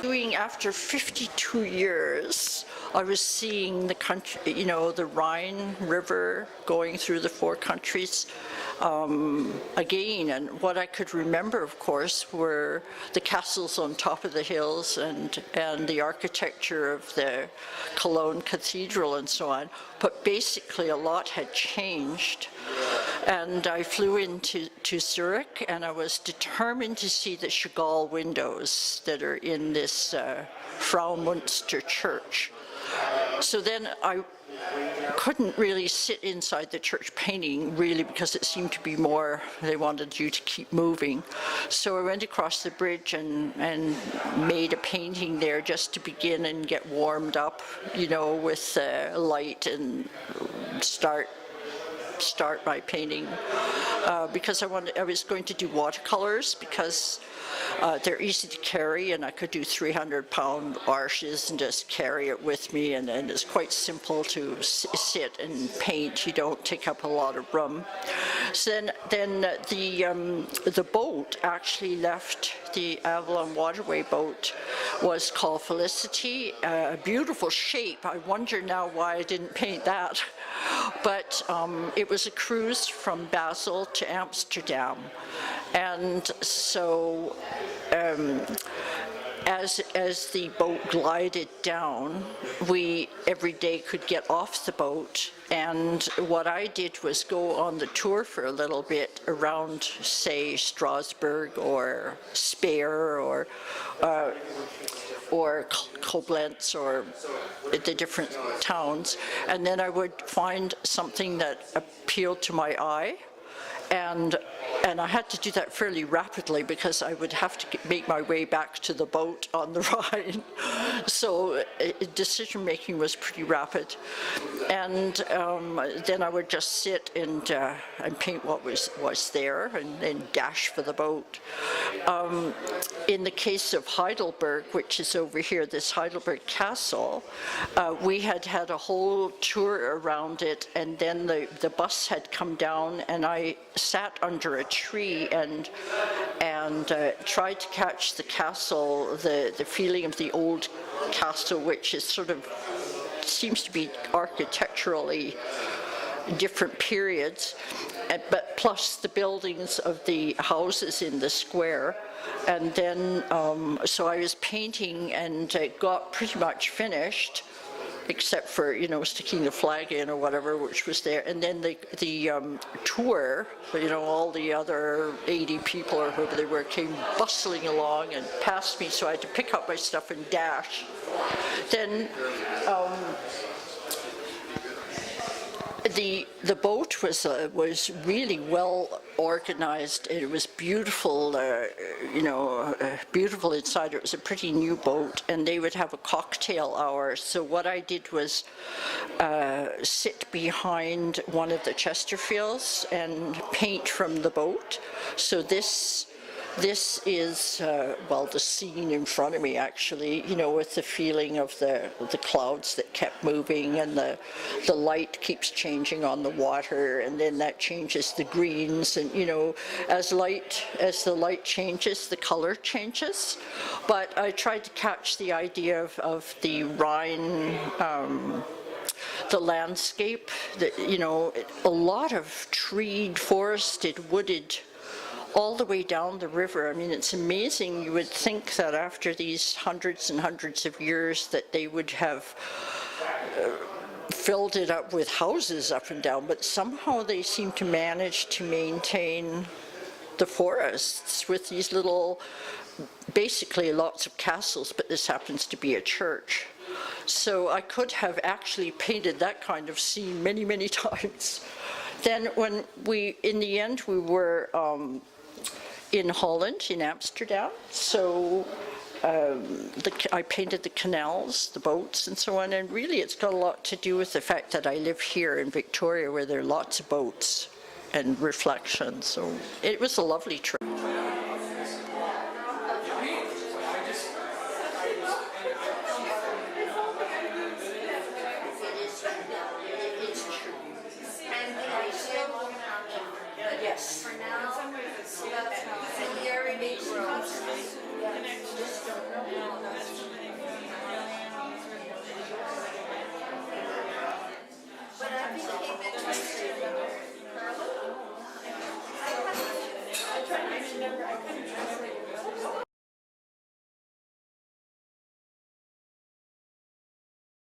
Doing after 52 years, I was seeing the country, you know, the Rhine River going through the four countries again. And what I could remember, of course, were the castles on top of the hills and the architecture of the Cologne Cathedral and so on. But basically, a lot had changed. And I flew into Zurich, and I was determined to see the Chagall windows that are in this Fraumünster church. So then I couldn't really sit inside the church painting, really, because it seemed to be more, they wanted you to keep moving. So I went across the bridge and made a painting there just to begin and get warmed up, you know, with light and start my painting because I was going to do watercolors because they're easy to carry, and I could do 300-pound arches and just carry it with me, and it's quite simple to sit and paint. You don't take up a lot of room. So then the boat actually left. The Avalon Waterway boat was called Felicity, a beautiful shape. I wonder now why I didn't paint that. But it was a cruise from Basel to Amsterdam. And so as the boat glided down, we every day could get off the boat. And what I did was go on the tour for a little bit around, say, Strasbourg or Speyer or Koblenz or the different towns, and then I would find something that appealed to my eye, and I had to do that fairly rapidly because I would have to make my way back to the boat on the Rhine. So decision making was pretty rapid, and then I would just sit and paint what was there and then dash for the boat. In the case of Heidelberg, which is over here, this Heidelberg Castle, we had a whole tour around it, and then the bus had come down, and I sat under a tree and tried to catch the castle, the feeling of the old castle, which is sort of seems to be architecturally different periods, but plus the buildings of the houses in the square. And then, so I was painting and got pretty much finished, except for, you know, sticking the flag in or whatever, which was there. And then the tour, you know, all the other 80 people or whoever they were came bustling along and passed me, so I had to pick up my stuff and dash. Then the boat was really well organized. It was beautiful, you know, beautiful inside. It was a pretty new boat, and they would have a cocktail hour. So what I did was sit behind one of the Chesterfields and paint from the boat. So this is, well, the scene in front of me, actually, you know, with the feeling of the clouds that kept moving, and the light keeps changing on the water, and then that changes the greens, and, you know, as the light changes, the color changes. But I tried to catch the idea of the Rhine, the landscape, you know, a lot of treed, forested, wooded, all the way down the river. I mean, it's amazing. You would think that after these hundreds and hundreds of years that they would have filled it up with houses up and down, but somehow they seem to manage to maintain the forests with these little, basically lots of castles, but this happens to be a church. So I could have actually painted that kind of scene many, many times. Then when in the end, we were in Holland, in Amsterdam, so I painted the canals, the boats, and so on, and really it's got a lot to do with the fact that I live here in Victoria, where there are lots of boats and reflections, so it was a lovely trip.